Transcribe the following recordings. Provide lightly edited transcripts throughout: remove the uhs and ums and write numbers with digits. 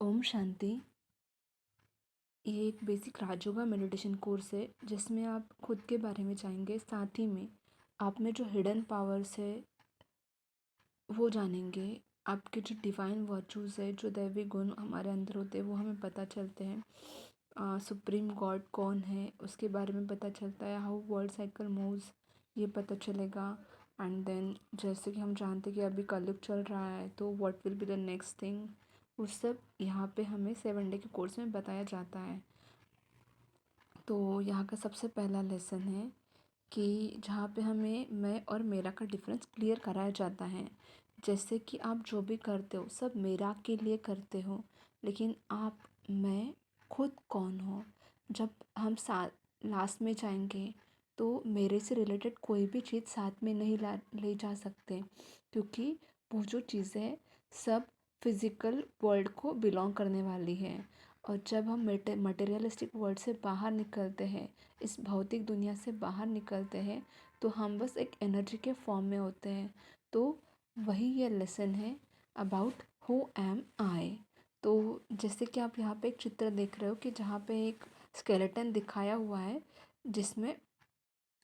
ओम शांति। ये एक basic Rajyoga meditation course है जिसमें आप खुद के बारे में जानेंगे, साथ ही में आप में जो हिडन पावर्स है वो जानेंगे। आपके जो डिवाइन वर्चूज़ है, जो दैवी गुण हमारे अंदर होते हैं वो हमें पता चलते हैं। सुप्रीम गॉड कौन है उसके बारे में पता चलता है। हाउ वर्ल्ड साइकिल मूव्स ये पता चलेगा। एंड देन जैसे कि हम जानते हैं कि अभी कलयुग चल रहा है, तो what will be the next thing, वो सब यहाँ पे हमें 7 डे के कोर्स में बताया जाता है। तो यहाँ का सबसे पहला लेसन है कि जहाँ पे हमें मैं और मेरा का डिफरेंस क्लियर कराया जाता है। जैसे कि आप जो भी करते हो सब मेरा के लिए करते हो, लेकिन आप मैं खुद कौन हो। जब हम साथ लास्ट में जाएंगे तो मेरे से रिलेटेड कोई भी चीज़ साथ में नहीं ले जा सकते, क्योंकि वो जो चीज़ें सब फिज़िकल वर्ल्ड को बिलोंग करने वाली है। और जब हम मटेरियलिस्टिक वर्ल्ड से बाहर निकलते हैं, इस भौतिक दुनिया से बाहर निकलते हैं, तो हम बस एक एनर्जी के फॉर्म में होते हैं। तो वही ये लेसन है अबाउट हु एम आई। तो जैसे कि आप यहाँ पे एक चित्र देख रहे हो कि जहाँ पे एक स्केलेटन दिखाया हुआ है जिसमें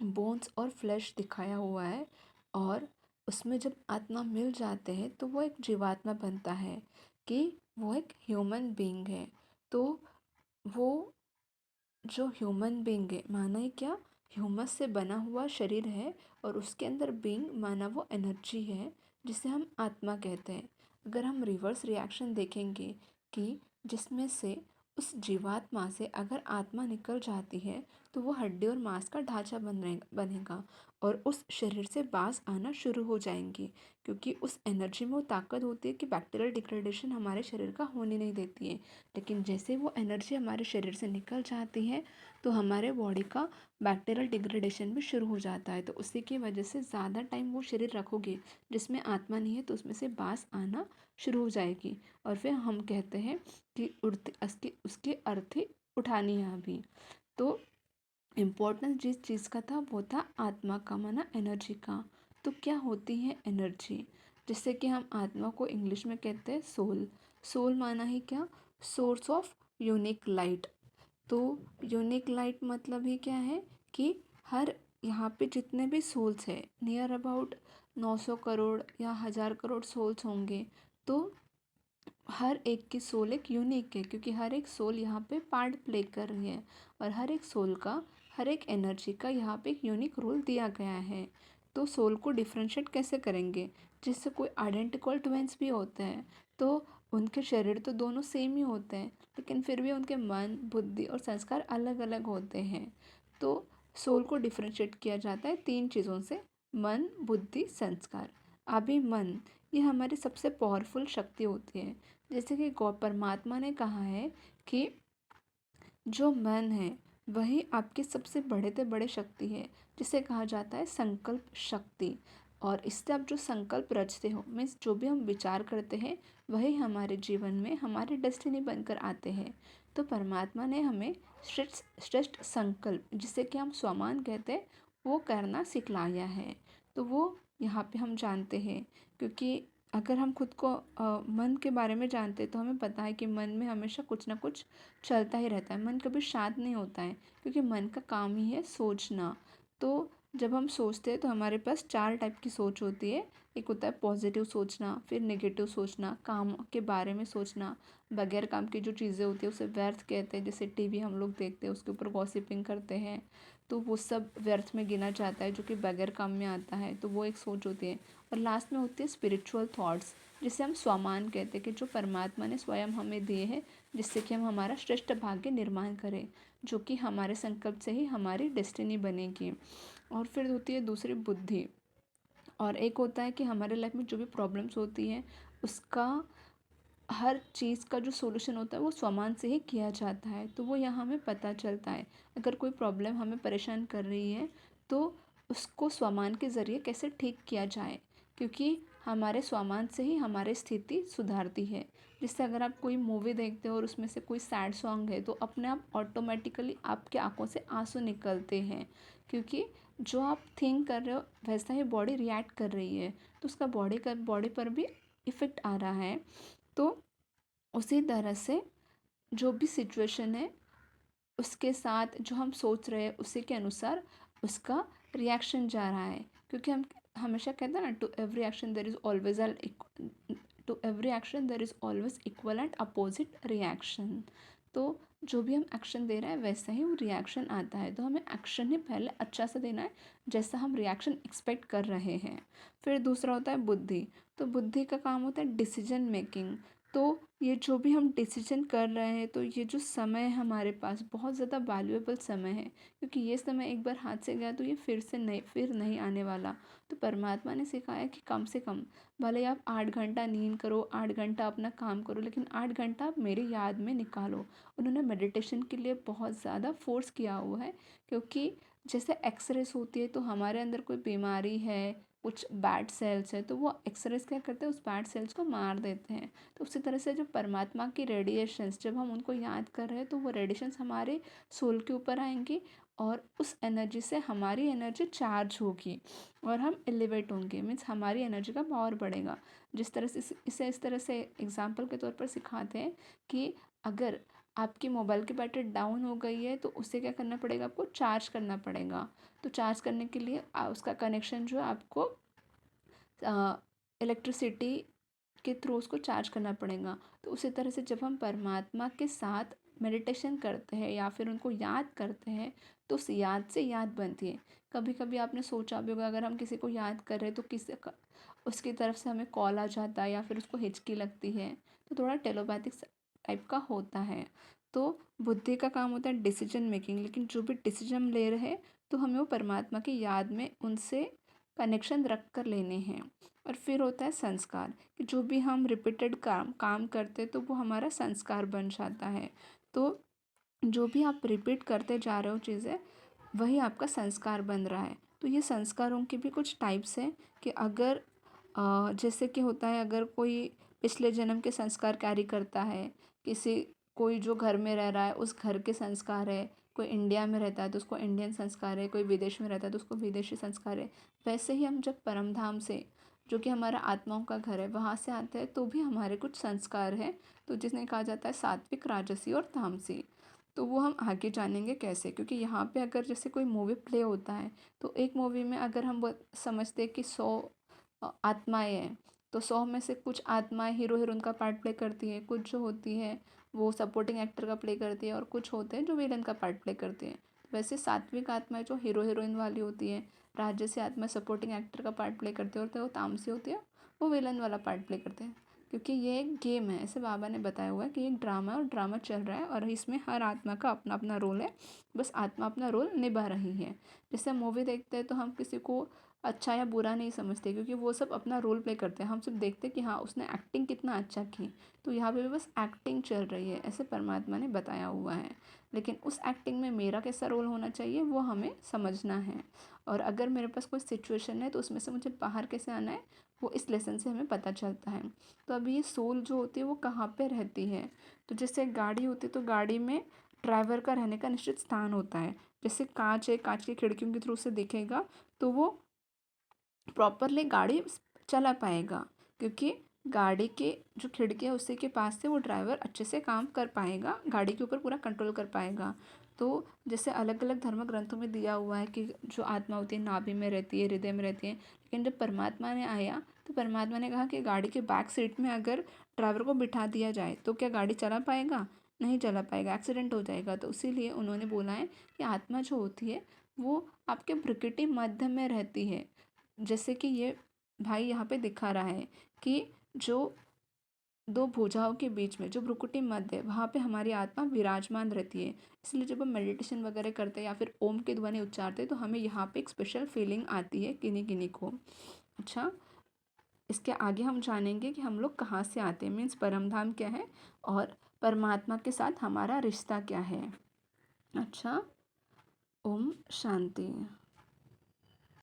बोन्स और फ्लैश दिखाया हुआ है, और उसमें जब आत्मा मिल जाते हैं तो वो एक जीवात्मा बनता है कि वो एक ह्यूमन बीइंग है। तो वो जो ह्यूमन बीइंग है माना ही क्या, ह्यूमस से बना हुआ शरीर है, और उसके अंदर बीइंग माना वो एनर्जी है जिसे हम आत्मा कहते हैं। अगर हम रिवर्स रिएक्शन देखेंगे कि जिसमें से उस जीवात्मा से अगर आत्मा निकल जाती है तो वो हड्डी और मांस का ढांचा बनेगा, और उस शरीर से बाँस आना शुरू हो जाएंगी, क्योंकि उस एनर्जी में वो ताकत होती है कि बैक्टीरियल डिग्रेडेशन हमारे शरीर का होने नहीं देती है। लेकिन जैसे वो एनर्जी हमारे शरीर से निकल जाती है तो हमारे बॉडी का बैक्टीरियल डिग्रेडेशन भी शुरू हो जाता है। तो उसी की वजह से ज़्यादा टाइम वो शरीर रखोगे जिसमें आत्मा नहीं है तो उसमें से बाँस आना शुरू हो जाएगी, और फिर हम कहते हैं कि उड़ती उसकी अर्थी उठानी है अभी। तो इम्पोर्टेंस जिस चीज़ का था वो था आत्मा का, माना एनर्जी का। तो क्या होती है एनर्जी, जिससे कि हम आत्मा को इंग्लिश में कहते हैं सोल। सोल माना ही क्या, सोर्स ऑफ यूनिक लाइट। तो यूनिक लाइट मतलब ही क्या है कि हर यहाँ पे जितने भी सोल्स है, नियर अबाउट 900 करोड़ या 1000 करोड़ सोल्स होंगे। तो हर एक की सोल एक यूनिक है, क्योंकि हर एक सोल यहाँ पे पार्ट प्ले कर रही है, और हर एक सोल का, हर एक एनर्जी का यहाँ पे एक यूनिक रोल दिया गया है। तो सोल को डिफ्रेंशिएट कैसे करेंगे, जिससे कोई आइडेंटिकल ट्विंस भी होते हैं तो उनके शरीर तो दोनों सेम ही होते हैं, लेकिन फिर भी उनके मन, बुद्धि और संस्कार अलग अलग होते हैं। तो सोल को डिफ्रेंशिएट किया जाता है 3 चीज़ों से, मन, बुद्धि, संस्कार। अभी मन, ये हमारी सबसे पावरफुल शक्ति होती है। जैसे कि गौ परमात्मा ने कहा है कि जो मन है वही आपकी सबसे बड़े से बड़े शक्ति है, जिसे कहा जाता है संकल्प शक्ति। और इससे आप जो संकल्प रचते हो, मीन्स जो भी हम विचार करते हैं वही हमारे जीवन में हमारे डेस्टिनी बनकर आते हैं। तो परमात्मा ने हमें श्रेष्ठ श्रेष्ठ संकल्प, जिसे कि हम स्वमान कहते हैं, वो करना सिखलाया है। तो वो यहाँ पे हम जानते हैं, क्योंकि अगर हम खुद को मन के बारे में जानते हैं तो हमें पता है कि मन में हमेशा कुछ ना कुछ चलता ही रहता है। मन कभी शांत नहीं होता है, क्योंकि मन का काम ही है सोचना। तो जब हम सोचते हैं तो हमारे पास 4 टाइप की सोच होती है। एक होता है पॉजिटिव सोचना, फिर नेगेटिव सोचना, काम के बारे में सोचना, बगैर काम की जो चीज़ें होती है उसे व्यर्थ कहते हैं। जैसे टीवी हम लोग देखते हैं, उसके ऊपर गॉसिपिंग करते हैं, तो वो सब व्यर्थ में गिना जाता है, जो कि बगैर काम में आता है। तो वो एक सोच होती है। और लास्ट में होती है स्पिरिचुअल थॉट्स, जिसे हम स्वमान कहते हैं, कि जो परमात्मा ने स्वयं हमें दिए हैं, जिससे कि हम हमारा श्रेष्ठ भाग्य निर्माण करें, जो कि हमारे संकल्प से ही हमारी डेस्टिनी बनेगी। और फिर होती है दूसरी बुद्धि। और एक होता है कि हमारे लाइफ में जो भी प्रॉब्लम्स होती हैं उसका, हर चीज़ का जो सॉल्यूशन होता है वो स्वमान से ही किया जाता है। तो वो यहाँ हमें पता चलता है, अगर कोई प्रॉब्लम हमें परेशान कर रही है तो उसको स्वमान के ज़रिए कैसे ठीक किया जाए, क्योंकि हमारे स्वमान से ही हमारी स्थिति सुधारती है। जिससे अगर आप कोई मूवी देखते हो और उसमें से कोई सैड सॉन्ग है तो अपने आप ऑटोमेटिकली आपके आंखों से आंसू निकलते हैं, क्योंकि जो आप थिंक कर रहे हो वैसा ही बॉडी रिएक्ट कर रही है, तो उसका बॉडी पर भी इफ़ेक्ट आ रहा है। तो उसी तरह से जो भी सिचुएशन है उसके साथ जो हम सोच रहे हैं उसी के अनुसार उसका रिएक्शन जा रहा है, क्योंकि हम हमेशा कहते हैं ना, to every action there is always equal and opposite reaction. तो जो भी हम एक्शन दे रहे हैं वैसा ही वो रिएक्शन आता है, तो हमें एक्शन ही पहले अच्छा से देना है जैसा हम रिएक्शन एक्सपेक्ट कर रहे हैं। फिर दूसरा होता है बुद्धि। तो बुद्धि का काम होता है डिसीजन मेकिंग। तो ये जो भी हम डिसीजन कर रहे हैं, तो ये जो समय है हमारे पास बहुत ज़्यादा वैल्यूएबल समय है, क्योंकि ये समय एक बार हाथ से गया तो ये फिर नहीं आने वाला। तो परमात्मा ने सिखाया कि कम से कम भले ही आप 8 घंटा नींद करो, 8 घंटा अपना काम करो, लेकिन 8 घंटा आप मेरी याद में निकालो। उन्होंने मेडिटेशन के लिए बहुत ज़्यादा फोर्स किया हुआ है, क्योंकि जैसे एक्सरेस होती है तो हमारे अंदर कोई बीमारी है, कुछ बैड सेल्स है, तो वो एक्सरेस क्या करते हैं, उस बैड सेल्स को मार देते हैं। तो उसी तरह से जो परमात्मा की रेडिएशंस जब हम उनको याद कर रहे हैं तो वो रेडिएशंस हमारे सोल के ऊपर आएंगी और उस एनर्जी से हमारी एनर्जी चार्ज होगी और हम एलिवेट होंगे, मीन्स हमारी एनर्जी का पावर बढ़ेगा। जिस तरह से इसे इस तरह से एग्जाम्पल के तौर पर सिखाते हैं कि अगर आपकी मोबाइल की बैटरी डाउन हो गई है तो उसे क्या करना पड़ेगा, आपको चार्ज करना पड़ेगा। तो चार्ज करने के लिए उसका कनेक्शन जो है आपको इलेक्ट्रिसिटी के थ्रू उसको चार्ज करना पड़ेगा। तो उसी तरह से जब हम परमात्मा के साथ मेडिटेशन करते हैं या फिर उनको याद करते हैं तो उस याद से याद बनती है। कभी कभी आपने सोचा भी होगा, अगर हम किसी को याद कर रहे हैं तो उसकी तरफ से हमें कॉल आ जाता है या फिर उसको हिचकी लगती है, तो थोड़ा टेलोपैथिक टाइप का होता है। तो बुद्धि का काम होता है डिसीजन मेकिंग, लेकिन जो भी डिसीजन ले रहे हैं तो हमें वो परमात्मा की याद में उनसे कनेक्शन रख कर लेने हैं। और फिर होता है संस्कार, कि जो भी हम रिपीटेड काम करते हैं तो वो हमारा संस्कार बन जाता है। तो जो भी आप रिपीट करते जा रहे हो चीज़ें, वही आपका संस्कार बन रहा है। तो ये संस्कारों के भी कुछ टाइप्स हैं कि अगर जैसे कि होता है, अगर कोई पिछले जन्म के संस्कार कैरी करता है, किसी कोई जो घर में रह रहा है उस घर के संस्कार है, कोई इंडिया में रहता है तो उसको इंडियन संस्कार है, कोई विदेश में रहता है तो उसको विदेशी संस्कार है। वैसे ही हम जब परम धाम से, जो कि हमारा आत्माओं का घर है, वहाँ से आते हैं तो भी हमारे कुछ संस्कार हैं, तो जिसने कहा जाता है सात्विक, राजसी और तामसी। तो वो हम आगे जानेंगे कैसे, क्योंकि यहाँ पे अगर जैसे कोई मूवी प्ले होता है तो एक मूवी में अगर हम समझते हैं कि 100 आत्माएं हैं, तो 100 में से कुछ आत्माएं हीरो हीरोइन का पार्ट प्ले करती है, कुछ जो होती है वो सपोर्टिंग एक्टर का प्ले करती है और कुछ होते हैं जो विलन का पार्ट प्ले करती है। वैसे सात्विक आत्माएं जो हीरो हीरोइन वाली होती है, राजसी आत्मा सपोर्टिंग एक्टर का पार्ट प्ले करते हैं, और तो वो तामसी होती है, वो विलन वाला पार्ट प्ले करते हैं। क्योंकि ये एक गेम है, ऐसे बाबा ने बताया हुआ है कि एक ड्रामा है और ड्रामा चल रहा है और इसमें हर आत्मा का अपना अपना रोल है, बस आत्मा अपना रोल निभा रही है। जैसे हम मूवी देखते हैं तो हम किसी को अच्छा या बुरा नहीं समझते, क्योंकि वो सब अपना रोल प्ले करते हैं, हम सिर्फ देखते हैं कि हाँ उसने एक्टिंग कितना अच्छा की। तो यहाँ पे भी बस एक्टिंग चल रही है, ऐसे परमात्मा ने बताया हुआ है। लेकिन उस एक्टिंग में मेरा कैसा रोल होना चाहिए वो हमें समझना है। और अगर मेरे पास कोई सिचुएशन है तो उसमें से मुझे बाहर कैसे आना है, वो इस लेसन से हमें पता चलता है। तो अभी ये सोल जो होती है वो कहाँ पे रहती है, तो जैसे गाड़ी होती है तो गाड़ी में ड्राइवर का रहने का निश्चित स्थान होता है। जैसे कांच है, कांच की खिड़कियों के थ्रू से दिखेगा तो वो प्रॉपरली गाड़ी चला पाएगा, क्योंकि गाड़ी के जो खिड़की है उसी के पास से वो ड्राइवर अच्छे से काम कर पाएगा, गाड़ी के ऊपर पूरा कंट्रोल कर पाएगा। तो जैसे अलग अलग धर्म ग्रंथों में दिया हुआ है कि जो आत्मा होती है नाभि में रहती है, हृदय में रहती है, लेकिन जब परमात्मा ने आया तो परमात्मा ने कहा कि गाड़ी के बैक सीट में अगर ड्राइवर को बिठा दिया जाए तो क्या गाड़ी चला पाएगा, नहीं चला पाएगा, एक्सीडेंट हो जाएगा। तो इसीलिए उन्होंने बोला है कि आत्मा जो होती है वो आपके प्रकृति मध्य में रहती है। जैसे कि ये भाई यहाँ पे दिखा रहा है कि जो दो भुजाओं के बीच में जो भ्रुकुटी मध्य है वहाँ पे हमारी आत्मा विराजमान रहती है। इसलिए जब हम मेडिटेशन वगैरह करते हैं या फिर ओम के ध्वनि उच्चारते हैं तो हमें यहाँ पे एक स्पेशल फीलिंग आती है किन्हीं किन्हीं को। अच्छा, इसके आगे हम जानेंगे कि हम लोग कहाँ से आते हैं, मीन्स परमधाम क्या है और परमात्मा के साथ हमारा रिश्ता क्या है। अच्छा, ओम शांति।